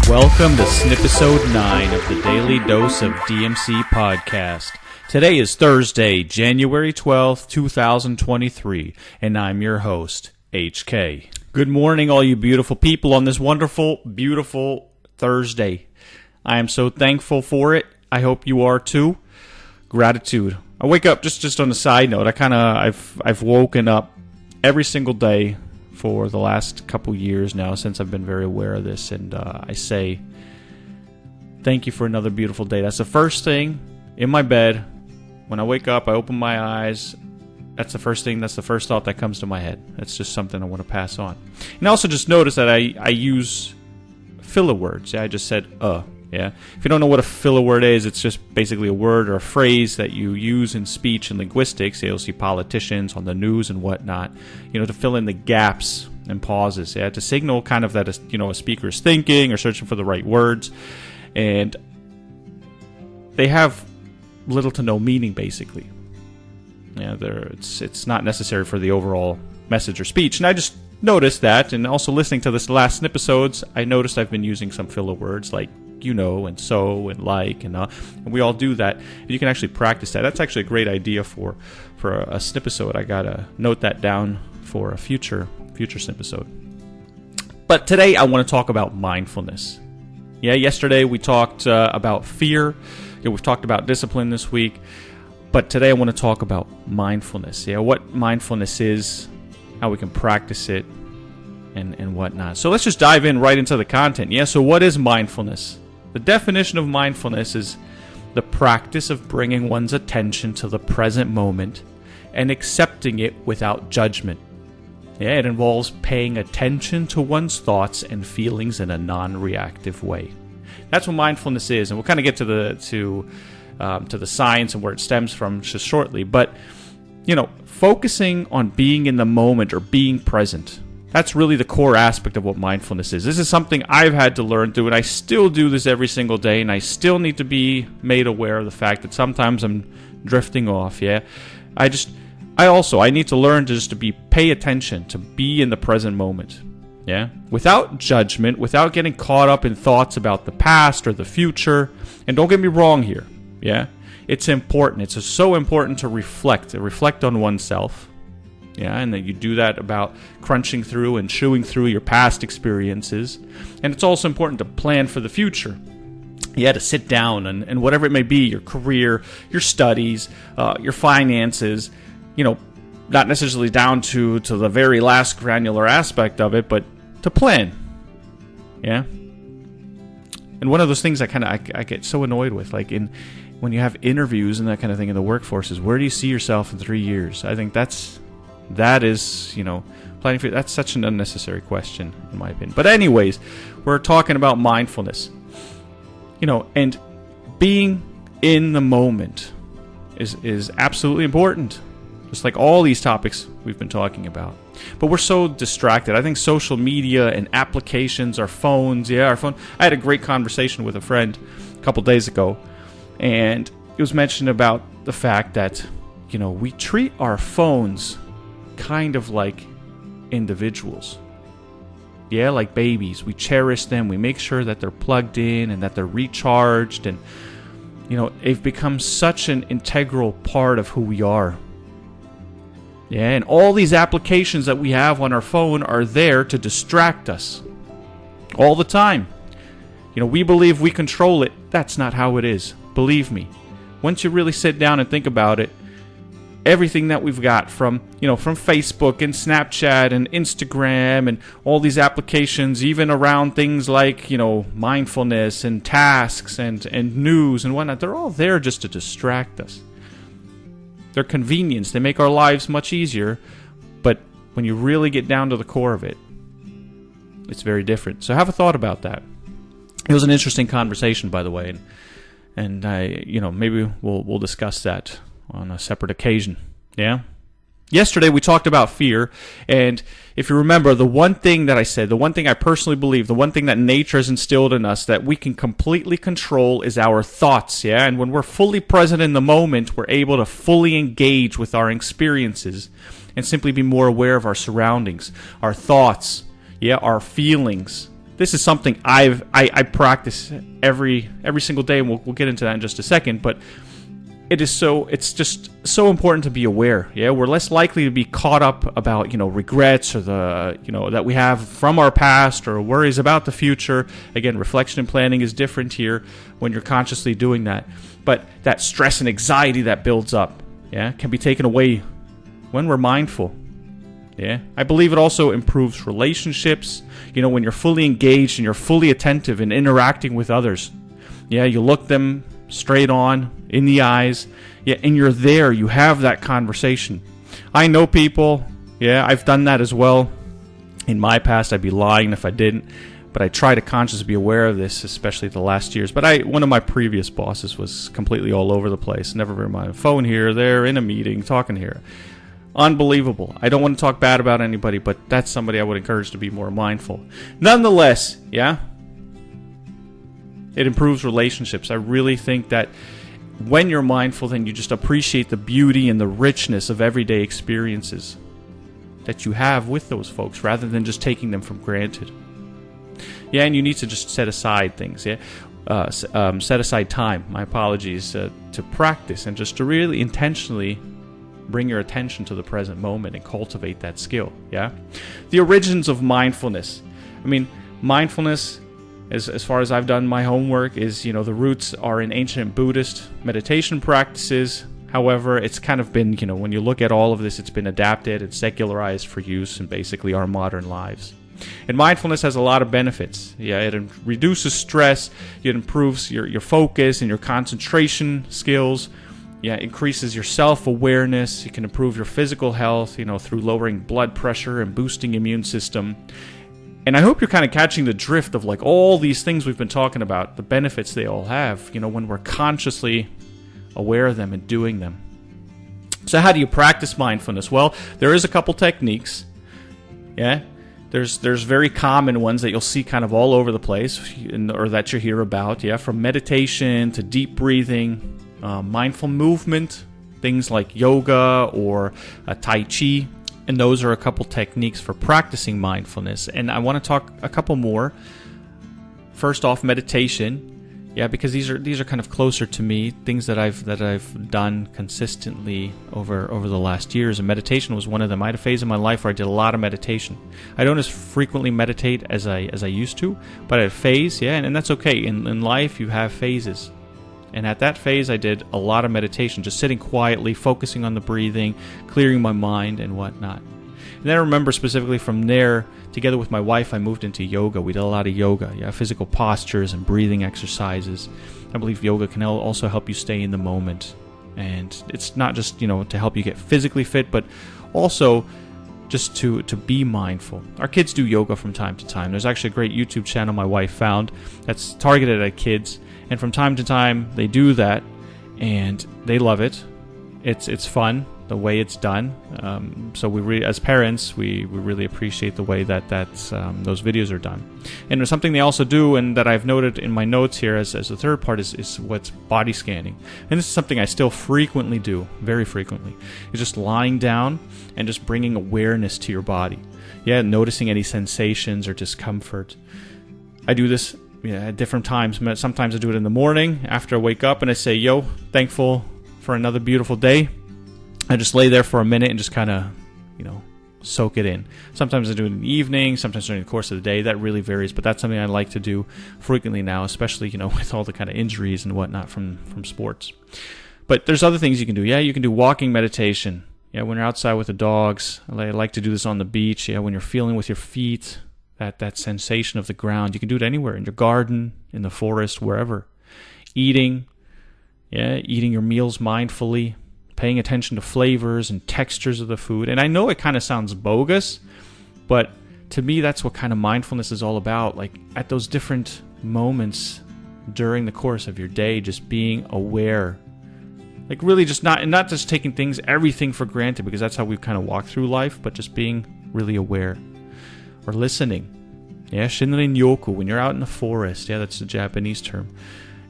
Welcome to Snipisode 9 of the Daily Dose of DMC podcast. Today is Thursday, January 12th, 2023, and I'm your host, HK. Good morning, all you beautiful people on this wonderful, beautiful Thursday. I am so thankful for it. I hope you are too. Gratitude. I wake up, just on a side note, I've woken up every single day for the last couple years now since I've been very aware of this, and I say thank you for another beautiful day. That's the first thing in my bed. When I wake up, I open my eyes. That's the first thought that comes to my head. That's just something I want to pass on. And also just notice that I use filler words. Yeah, I just said yeah. If you don't know what a filler word is, it's just basically a word or a phrase that you use in speech and linguistics. You'll see politicians on the news and whatnot, to fill in the gaps and pauses, to signal kind of that a speaker is thinking or searching for the right words. And they have little to no meaning, basically. It's not necessary for the overall message or speech. And I just noticed that, and also listening to this last Snipisodes, I noticed I've been using some filler words like and so and like, and we all do that. And you can actually practice that. That's actually a great idea for a Snipisode. I gotta note that down for a future Snipisode. But today I want to talk about mindfulness. Yesterday we talked about fear. We've talked about discipline this week. But today I want to talk about mindfulness. What mindfulness is, how we can practice it, and whatnot. So let's just dive in right into the content. So what is mindfulness? The definition of mindfulness is the practice of bringing one's attention to the present moment and accepting it without judgment. It involves paying attention to one's thoughts and feelings in a non-reactive way. That's what mindfulness is, and we'll kind of get to the science and where it stems from just shortly. But focusing on being in the moment or being present. That's really the core aspect of what mindfulness is. This is something I've had to learn through, and I still do this every single day, and I still need to be made aware of the fact that sometimes I'm drifting off, I need to learn to pay attention, to be in the present moment, without judgment, without getting caught up in thoughts about the past or the future. And don't get me wrong here, it's important. It's so important to reflect on oneself. And then you do that about crunching through and chewing through your past experiences. And it's also important to plan for the future. To sit down and whatever it may be, your career, your studies, your finances, not necessarily down to the very last granular aspect of it, but to plan. And one of those things I get so annoyed with, like when you have interviews and that kind of thing in the workforce, is where do you see yourself in 3 years? I think that is planning for. That's such an unnecessary question, in my opinion. But anyways, we're talking about mindfulness, and being in the moment is absolutely important, just like all these topics we've been talking about. But we're so distracted. I think social media and applications, our phones, our phone. I had a great conversation with a friend a couple days ago, and it was mentioned about the fact that we treat our phones kind of like individuals. Like babies. We cherish them. We make sure that they're plugged in and that they're recharged. And, they've become such an integral part of who we are. And all these applications that we have on our phone are there to distract us all the time. We believe we control it. That's not how it is. Believe me. Once you really sit down and think about it, everything that we've got from Facebook and Snapchat and Instagram and all these applications, even around things like, mindfulness and tasks and news and whatnot, they're all there just to distract us. They're convenience. They make our lives much easier. But when you really get down to the core of it, it's very different. So have a thought about that. It was an interesting conversation, by the way, and I, maybe we'll discuss that on a separate occasion. Yesterday we talked about fear, and if you remember, the one thing that I said, the one thing I personally believe, the one thing that nature has instilled in us that we can completely control is our thoughts, And when we're fully present in the moment, we're able to fully engage with our experiences and simply be more aware of our surroundings, our thoughts, our feelings, this is something I practice every single day, and we'll get into that in just a second. But it's just so important to be aware. Yeah, we're less likely to be caught up about regrets or that we have from our past or worries about the future. Again, reflection and planning is different here when you're consciously doing that. But that stress and anxiety that builds up, can be taken away when we're mindful. Yeah, I believe it also improves relationships. When you're fully engaged and you're fully attentive and interacting with others. Yeah, you look them straight on in the eyes, and you're there. You have that conversation. I know people. Yeah, I've done that as well. In my past, I'd be lying if I didn't. But I try to consciously be aware of this, especially the last years. But one of my previous bosses was completely all over the place. Never very mind. Phone here, there, in a meeting, talking here. Unbelievable. I don't want to talk bad about anybody, but that's somebody I would encourage to be more mindful. Nonetheless, it improves relationships. I really think that when you're mindful, then you just appreciate the beauty and the richness of everyday experiences that you have with those folks, rather than just taking them for granted. Yeah, and you need to just set aside things. Set aside time. My apologies, to practice and just to really intentionally bring your attention to the present moment and cultivate that skill. Yeah, the origins of mindfulness. I mean, mindfulness, as far as I've done my homework, is the roots are in ancient Buddhist meditation practices. However, it's kind of been when you look at all of this, it's been adapted and secularized for use in basically our modern lives. And mindfulness has a lot of benefits. Yeah, it reduces stress. It improves your focus and your concentration skills. Yeah, increases your self-awareness. You can improve your physical health, through lowering blood pressure and boosting immune system. And I hope you're kind of catching the drift of all these things we've been talking about, the benefits they all have, when we're consciously aware of them and doing them. So how do you practice mindfulness? Well, there is a couple techniques. Yeah. There's very common ones that you'll see kind of all over the place, or that you hear about. Yeah, from meditation to deep breathing. Mindful movement, things like yoga or Tai Chi, and those are a couple techniques for practicing mindfulness. And I want to talk a couple more. First off, meditation. Yeah, because these are kind of closer to me, things that I've done consistently over the last years, and meditation was one of them. I had a phase in my life where I did a lot of meditation. I don't as frequently meditate as I used to, but I had a phase, and that's okay. In life, you have phases. And at that phase, I did a lot of meditation, just sitting quietly, focusing on the breathing, clearing my mind and whatnot. And then I remember specifically from there, together with my wife, I moved into yoga. We did a lot of yoga, physical postures and breathing exercises. I believe yoga can also help you stay in the moment. And it's not just, to help you get physically fit, but also just to be mindful. Our kids do yoga from time to time. There's actually a great YouTube channel my wife found that's targeted at kids. And from time to time, they do that, and they love it. It's fun, the way it's done. So as parents, we really appreciate the way that those videos are done. And there's something they also do, and that I've noted in my notes here as the third part is what's body scanning. And this is something I still frequently do, very frequently. It's just lying down and just bringing awareness to your body. Yeah, noticing any sensations or discomfort. I do this at different times. Sometimes I do it in the morning after I wake up and I say, thankful for another beautiful day. I just lay there for a minute and just kind of, soak it in. Sometimes I do it in the evening, sometimes during the course of the day. That really varies, but that's something I like to do frequently now, especially, with all the kind of injuries and whatnot from sports. But there's other things you can do. Yeah, you can do walking meditation. Yeah, when you're outside with the dogs. I like to do this on the beach. Yeah, when you're feeling with your feet, that sensation of the ground. You can do it anywhere, in your garden, in the forest, wherever. Eating your meals mindfully, paying attention to flavors and textures of the food. And I know it kind of sounds bogus, but to me, that's what kind of mindfulness is all about. At those different moments during the course of your day, just being aware. Really just not just taking everything for granted, because that's how we kind of walk through life, but just being really aware. Or listening. Yeah, shinrin yoku, when you're out in the forest. Yeah, that's the Japanese term.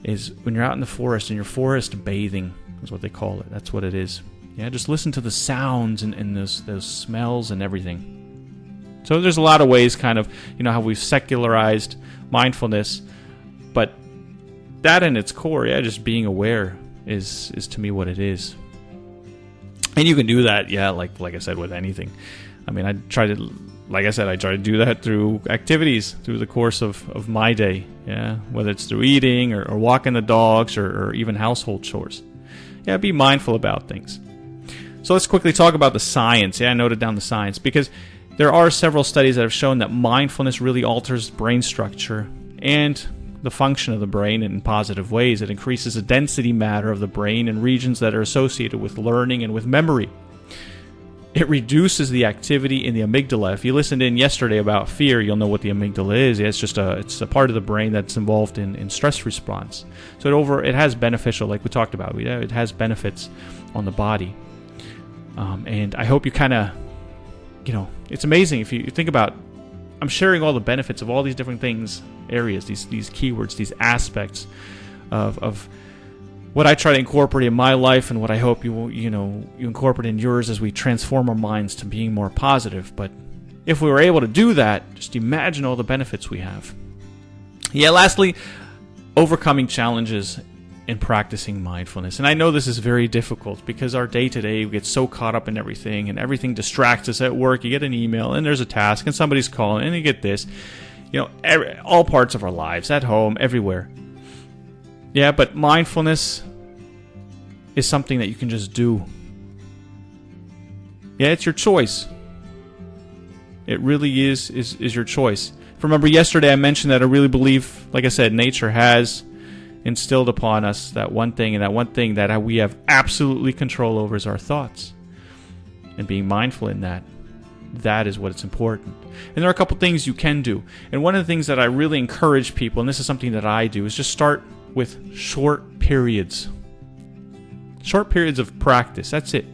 Is when you're out in the forest and you're forest bathing, is what they call it. That's what it is. Yeah, just listen to the sounds and those smells and everything. So there's a lot of ways kind of, how we've secularized mindfulness, but that in its core, just being aware is to me what it is. And you can do that, like I said, with anything. I mean, I try to do that through activities through the course of my day, whether it's through eating or walking the dogs or even household chores. Be mindful about things. So let's quickly talk about the science. I noted down the science because there are several studies that have shown that mindfulness really alters brain structure and the function of the brain in positive ways. It increases the density matter of the brain in regions that are associated with learning and with memory. It reduces the activity in the amygdala. If you listened in yesterday about fear, you'll know what the amygdala is. It's a part of the brain that's involved in stress response. So it has beneficial, like we talked about. It has benefits on the body. And I hope you kind of, it's amazing if you think about, I'm sharing all the benefits of all these different things, areas, these keywords, these aspects of what I try to incorporate in my life and what I hope you incorporate in yours as we transform our minds to being more positive. But if we were able to do that, just imagine all the benefits we have. Lastly, overcoming challenges in practicing mindfulness. And I know this is very difficult because our day-to-day, we get so caught up in everything and everything distracts us. At work, you get an email and there's a task and somebody's calling and you get this. All parts of our lives, at home, everywhere. But mindfulness is something that you can just do. It's your choice. It really is your choice. Remember yesterday I mentioned that I really believe, like I said, nature has instilled upon us that one thing, and that one thing that we have absolutely control over is our thoughts. And being mindful in that is what's important. And there are a couple things you can do. And one of the things that I really encourage people, and this is something that I do, is just start with short periods. Short periods of practice. That's it.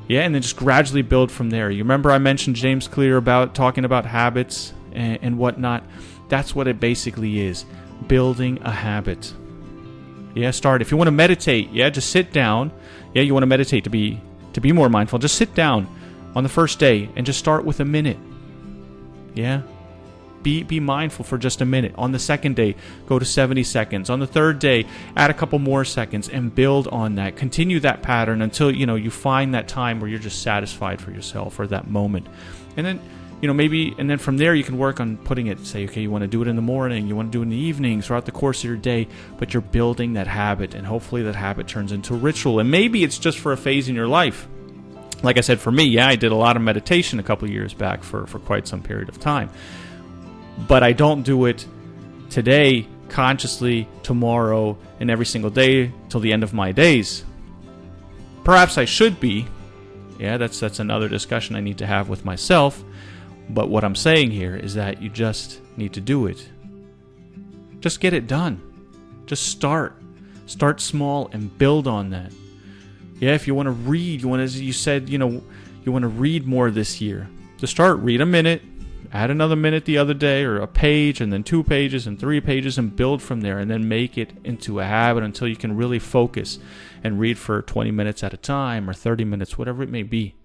And then just gradually build from there. You remember I mentioned James Clear about talking about habits and whatnot. That's what it basically is. Building a habit. Start. If you want to meditate, just sit down. You want to meditate to be more mindful. Just sit down on the first day and just start with a minute. Be mindful for just a minute. On the second day, go to 70 seconds. On the third day, add a couple more seconds and build on that. Continue that pattern until you find that time where you're just satisfied for yourself or that moment. And then and then from there you can work on putting it, say, okay, you want to do it in the morning, you want to do it in the evening, throughout the course of your day, but you're building that habit, and hopefully that habit turns into a ritual. And maybe it's just for a phase in your life. Like I said, for me, I did a lot of meditation a couple of years back for quite some period of time. But I don't do it today, consciously, tomorrow, and every single day till the end of my days. Perhaps I should be. That's another discussion I need to have with myself. But what I'm saying here is that you just need to do it. Just get it done. Just start. Start small and build on that. If you want to read, as you said, you want to read more this year. To start, read a minute, add another minute the other day, or a page, and then 2 pages and 3 pages, and build from there, and then make it into a habit until you can really focus and read for 20 minutes at a time or 30 minutes, whatever it may be.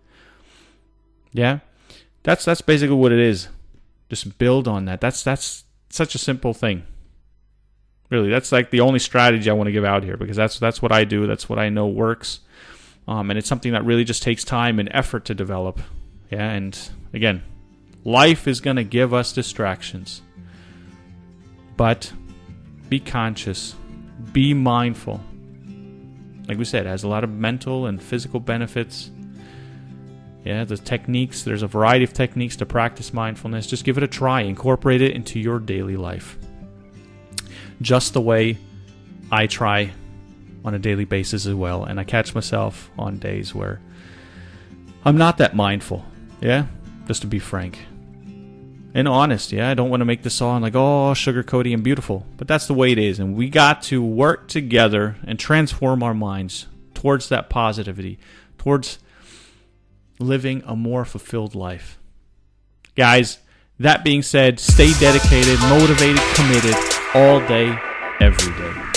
That's basically what it is. Just build on that. That's such a simple thing. Really, that's like the only strategy I want to give out here, because that's what I do. That's what I know works. And it's something that really just takes time and effort to develop. And again, life is going to give us distractions. But be conscious. Be mindful. Like we said, it has a lot of mental and physical benefits. The techniques, there's a variety of techniques to practice mindfulness. Just give it a try. Incorporate it into your daily life. Just the way I try on a daily basis as well. And I catch myself on days where I'm not that mindful. Just to be frank. And honest, I don't want to make this sound like, sugar-coaty and beautiful. But that's the way it is. And we got to work together and transform our minds towards that positivity, towards living a more fulfilled life. Guys, that being said, stay dedicated, motivated, committed all day, every day.